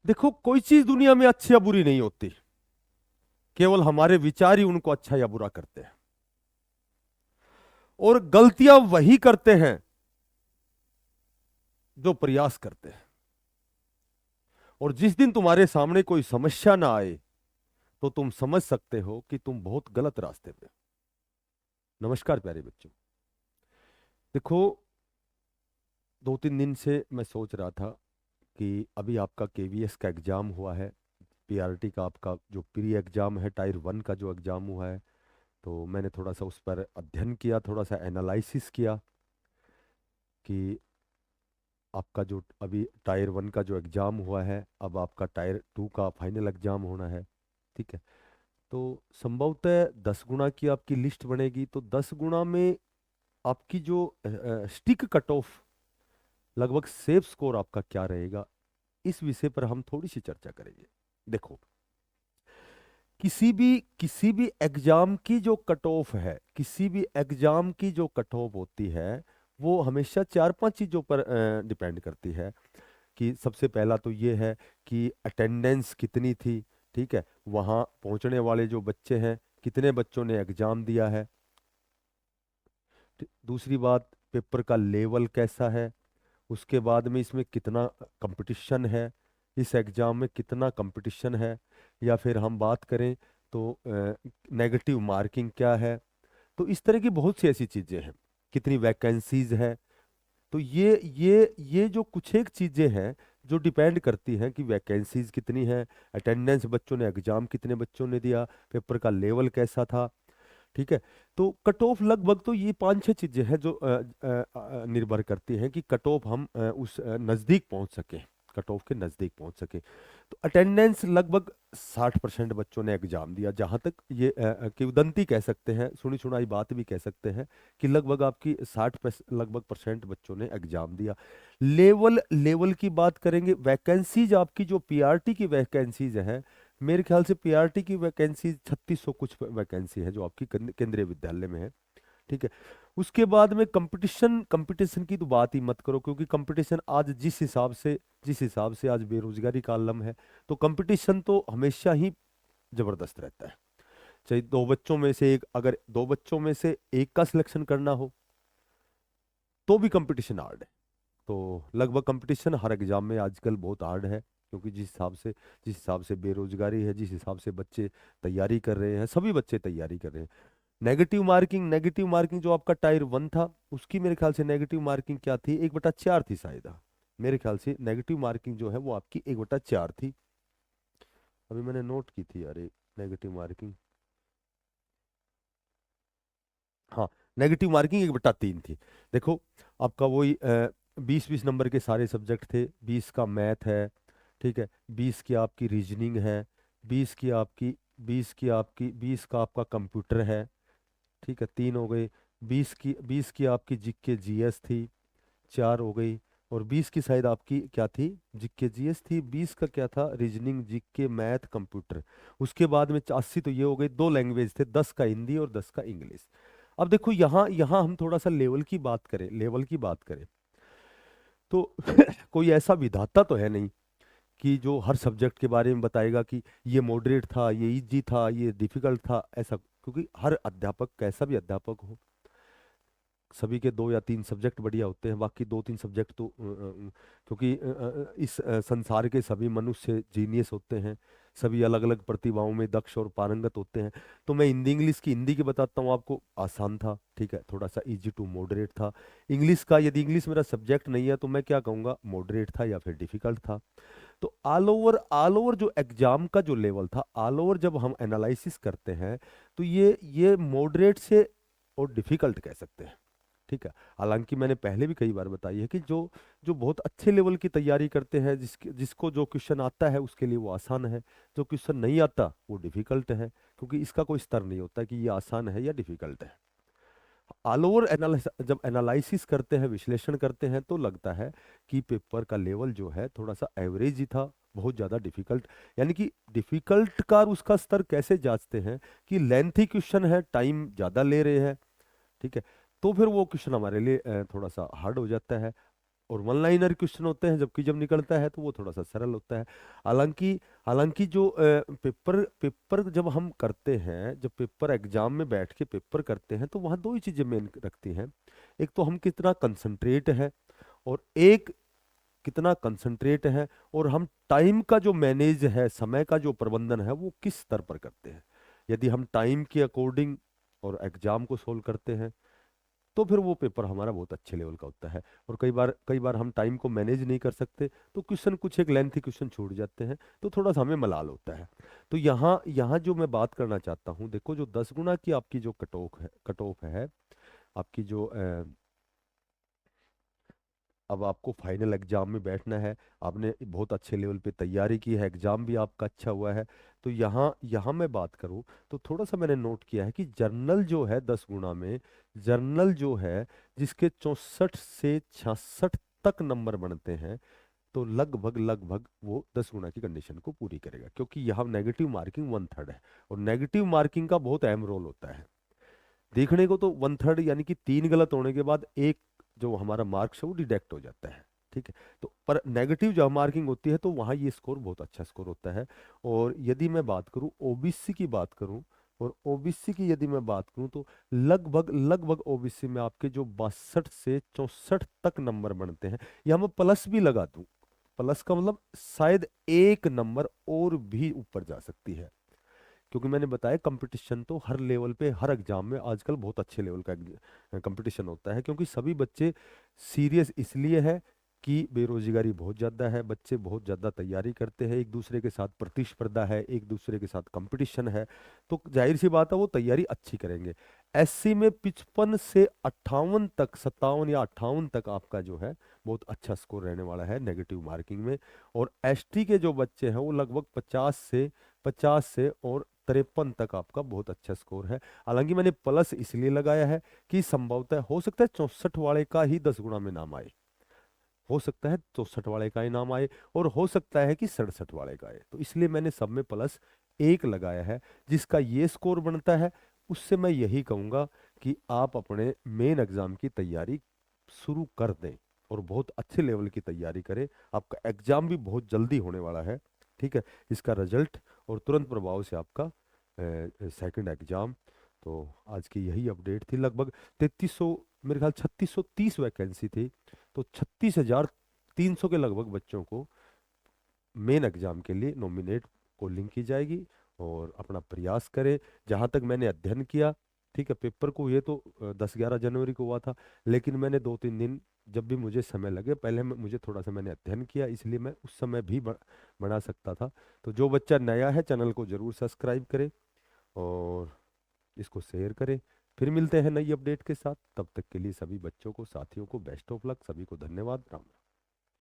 देखो, कोई चीज दुनिया में अच्छी या बुरी नहीं होती, केवल हमारे विचार ही उनको अच्छा या बुरा करते हैं। और गलतियां वही करते हैं जो प्रयास करते हैं। और जिस दिन तुम्हारे सामने कोई समस्या ना आए, तो तुम समझ सकते हो कि तुम बहुत गलत रास्ते पे हो। नमस्कार प्यारे बच्चों। देखो, 2-3 दिन से मैं सोच रहा था कि अभी आपका केवीएस का एग्जाम हुआ है, पीआरटी का आपका जो प्री एग्जाम है, टायर 1 का जो एग्जाम हुआ है। तो मैंने थोड़ा सा उस पर अध्ययन किया, थोड़ा सा एनालिसिस किया कि आपका जो अभी टायर 1 का जो एग्जाम हुआ है, अब आपका टायर 2 का फाइनल एग्जाम होना है। ठीक है। तो संभवतः 10 गुना की आपकी लिस्ट बनेगी, तो 10 गुना में आपकी जो स्टिक कट ऑफ, लगभग सेफ स्कोर आपका क्या रहेगा, इस विषय पर हम थोड़ी सी चर्चा करेंगे। देखो, किसी भी एग्जाम की जो कट ऑफ है, किसी भी एग्जाम की जो कट ऑफ होती है, वो हमेशा 4-5 चीजों पर डिपेंड करती है। कि सबसे पहला तो ये है कि अटेंडेंस कितनी थी। ठीक है, वहाँ पहुंचने वाले जो बच्चे हैं, कितने बच्चों ने एग्जाम दिया है। दूसरी बात, पेपर का लेवल कैसा है। उसके बाद में इसमें कितना कंपटीशन है, इस एग्जाम में कितना कंपटीशन है। या फिर हम बात करें तो नेगेटिव मार्किंग क्या है। तो इस तरह की बहुत सी ऐसी चीजें हैं, कितनी वैकेंसीज है। तो ये जो कुछ एक चीजें हैं जो डिपेंड करती हैं कि वैकेंसीज कितनी है, अटेंडेंस बच्चों ने, एग्जाम कितने बच्चों ने दिया, पेपर का लेवल कैसा था। ठीक है। तो कट ऑफ लगभग तो ये 5-6 चीजें हैं जो निर्भर करती हैं कि कट ऑफ हम उस नजदीक पहुंच सके, कट ऑफ के नजदीक पहुंच सके। तो अटेंडेंस लगभग 60% बच्चों ने एग्जाम दिया, जहां तक ये किंवदंती कह सकते हैं, सुनी सुनाई बात भी कह सकते हैं कि लगभग आपकी 60% बच्चों ने एग्जाम दिया। लेवल लेवल की बात करेंगे, वैकेंसीज आपकी जो पीआरटी की वैकेंसीज है, मेरे ख्याल से पीआरटी की वैकेंसी 3600 कुछ वैकेंसी है जो आपकी केंद्रीय विद्यालय में है। ठीक है। उसके बाद में कंपटीशन कंपटीशन की तो बात ही मत करो, क्योंकि कंपटीशन आज जिस हिसाब से आज बेरोजगारी का आलम है, तो कंपटीशन तो हमेशा ही जबरदस्त रहता है। चाहे दो बच्चों में से एक, अगर दो बच्चों में से एक का सिलेक्शन करना हो तो भी कंपटीशन हार्ड है। तो लगभग कंपटीशन हर एग्जाम में आजकल बहुत हार्ड है, क्योंकि जिस हिसाब से बेरोजगारी है, जिस हिसाब से बच्चे तैयारी कर रहे हैं, सभी बच्चे तैयारी कर रहे हैं। नेगेटिव मार्किंग जो आपका टायर 1 था, उसकी मेरे ख्याल से नेगेटिव मार्किंग क्या थी, 1/4 थी शायद। मेरे ख्याल से नेगेटिव मार्किंग जो है वो आपकी 1/4 थी। अभी मैंने नोट की थी, अरे, नेगेटिव मार्किंग, हाँ, नेगेटिव मार्किंग 1/3 थी। देखो, आपका वही 20-20 नंबर के सारे सब्जेक्ट थे, 20 का मैथ है। ठीक है। 20 की आपकी रीजनिंग है। 20 की आपकी 20 का आपका कंप्यूटर है। ठीक है, 3 हो गए। 20 की आपकी जीके जीएस थी, 4 हो गई। और 20 की शायद आपकी क्या थी, जीके जीएस थी। 20 का क्या था, रीजनिंग, जीके, मैथ, कंप्यूटर। उसके बाद में 80 तो ये हो गई, 2 लैंग्वेज थे, 10 का हिंदी और 10 का इंग्लिश। अब देखो, यहाँ यहाँ हम थोड़ा सा लेवल की बात करें तो कोई ऐसा विधाता तो है नहीं कि जो हर सब्जेक्ट के बारे में बताएगा कि ये मॉडरेट था, ये इजी था, ये डिफिकल्ट था, ऐसा। क्योंकि हर अध्यापक, कैसा भी अध्यापक हो, सभी के 2 या 3 सब्जेक्ट बढ़िया होते हैं, बाकी 2-3 सब्जेक्ट तो क्योंकि इस संसार के सभी मनुष्य जीनियस होते हैं, सभी अलग अलग प्रतिभाओं में दक्ष और पारंगत होते हैं। तो मैं हिंदी इंग्लिश की हिंदी की बताता हूँ आपको, आसान था। ठीक है, थोड़ा सा इजी टू मॉडरेट था। इंग्लिश का, यदि इंग्लिश मेरा सब्जेक्ट नहीं है तो मैं क्या कहूँगा, मॉडरेट था या फिर डिफिकल्ट था। तो ऑल ओवर जो एग्जाम का जो लेवल था, ऑल ओवर जब हम एनालिसिस करते हैं, तो ये मॉडरेट से और डिफिकल्ट कह सकते हैं। ठीक है। हालांकि मैंने पहले भी कई बार बताई है कि जो जो बहुत अच्छे लेवल की तैयारी करते हैं, जिसको जो क्वेश्चन आता है उसके लिए वो आसान है, जो क्वेश्चन नहीं आता वो डिफिकल्ट है, क्योंकि इसका कोई स्तर नहीं होता कि ये आसान है या डिफिकल्ट है। ऑल ओवर जब एनालिसिस करते हैं, विश्लेषण करते हैं, तो लगता है कि पेपर का लेवल जो है थोड़ा सा एवरेज ही था, बहुत ज़्यादा डिफिकल्ट। यानी कि डिफिकल्ट का उसका स्तर कैसे जांचते हैं कि लेंथी क्वेश्चन है, टाइम ज़्यादा ले रहे हैं। ठीक है। तो फिर वो क्वेश्चन हमारे लिए थोड़ा सा हार्ड हो जाता है। और वन लाइनर क्वेश्चन होते हैं, जबकि जब निकलता है तो वो थोड़ा सा सरल होता है। हालांकि हालांकि जो पेपर पेपर जब हम करते हैं, जब पेपर एग्जाम में बैठ के पेपर करते हैं, तो वहाँ दो ही चीज़ें मेन रखती हैं। एक तो हम कितना कंसंट्रेट है, और एक कितना कंसंट्रेट है, और हम टाइम का जो मैनेज है, समय का जो प्रबंधन है, वो किस स्तर पर करते हैं। यदि हम टाइम के अकॉर्डिंग और एग्जाम को सोल्व करते हैं, तो फिर वो पेपर हमारा बहुत अच्छे लेवल का होता है। और कई बार हम टाइम को मैनेज नहीं कर सकते, तो क्वेश्चन कुछ एक लेंथी क्वेश्चन छूट जाते हैं, तो थोड़ा सा हमें मलाल होता है। तो यहाँ यहाँ जो मैं बात करना चाहता हूँ, देखो जो 10 गुना की आपकी जो कट ऑफ है आपकी जो अब आपको फाइनल एग्जाम में बैठना है, आपने बहुत अच्छे लेवल पे तैयारी की है, एग्जाम भी आपका अच्छा हुआ है। तो यहाँ यहाँ मैं बात करूँ, तो थोड़ा सा मैंने नोट किया है कि जर्नल जो है 10 गुना में, जर्नल जो है जिसके 64 से 66 तक नंबर बनते हैं, तो लगभग लगभग वो 10 गुना की कंडीशन को पूरी करेगा, क्योंकि यहाँ नेगेटिव मार्किंग 1/3 है। और नेगेटिव मार्किंग का बहुत अहम रोल होता है। देखने को तो 1/3 यानी कि 3 गलत होने के बाद एक जो हमारा मार्क्स है वो डिडक्ट हो जाता है। ठीक है, तो पर नेगेटिव जब मार्किंग होती है तो वहाँ ये स्कोर बहुत अच्छा स्कोर होता है। और यदि मैं बात करूँ ओबीसी की बात करूँ, और ओबीसी की यदि मैं बात करूँ, तो लगभग लगभग ओबीसी में आपके जो 62 से 64 तक नंबर बनते हैं। यहाँ मैं प्लस भी लगा दूं, प्लस का मतलब शायद एक नंबर और भी ऊपर जा सकती है, क्योंकि मैंने बताया कंपटीशन तो हर लेवल पे, हर एग्जाम में आजकल बहुत अच्छे लेवल का कंपटीशन होता है, क्योंकि सभी बच्चे सीरियस इसलिए है कि बेरोजगारी बहुत ज़्यादा है, बच्चे बहुत ज़्यादा तैयारी करते हैं, एक दूसरे के साथ प्रतिस्पर्धा है, एक दूसरे के साथ कंपटीशन है, तो जाहिर सी बात है वो तैयारी अच्छी करेंगे। एससी में 55 से 58 तक, 57 या 58 तक आपका जो है बहुत अच्छा स्कोर रहने वाला है नेगेटिव मार्किंग में। और एसटी के जो बच्चे हैं वो लगभग 50 से और 53 तक आपका बहुत अच्छा स्कोर है। हालांकि मैंने प्लस इसलिए लगाया है कि संभवतः हो सकता है 64 वाले का ही 10 गुना में नाम आए, हो सकता है 64 वाले का ही नाम आए, और हो सकता है कि 67 वाले का आए, तो इसलिए मैंने सब में +1 लगाया है। जिसका ये स्कोर बनता है, उससे मैं यही कहूंगा कि आप अपने मेन एग्जाम की तैयारी शुरू कर दें, और बहुत अच्छे लेवल की तैयारी करें। आपका एग्जाम भी बहुत जल्दी होने वाला है। ठीक है, इसका रिजल्ट और तुरंत प्रभाव से आपका सेकंड एग्जाम। तो आज की यही अपडेट थी। लगभग 3300, मेरे ख्याल 3630 वैकेंसी थी, तो 36,300 के लगभग बच्चों को मेन एग्जाम के लिए नॉमिनेट कॉलिंग की जाएगी। और अपना प्रयास करें। जहाँ तक मैंने अध्ययन किया, ठीक है, पेपर को ये तो 10-11 जनवरी को हुआ था, लेकिन मैंने 2-3 दिन जब भी मुझे समय लगे, पहले मुझे थोड़ा सा मैंने अध्ययन किया, इसलिए मैं उस समय भी बना सकता था। तो जो बच्चा नया है, चैनल को जरूर सब्सक्राइब करे और इसको शेयर करें। फिर मिलते हैं नई अपडेट के साथ, तब तक के लिए सभी बच्चों को, साथियों को बेस्ट ऑफ लक, सभी को धन्यवाद, राम राम।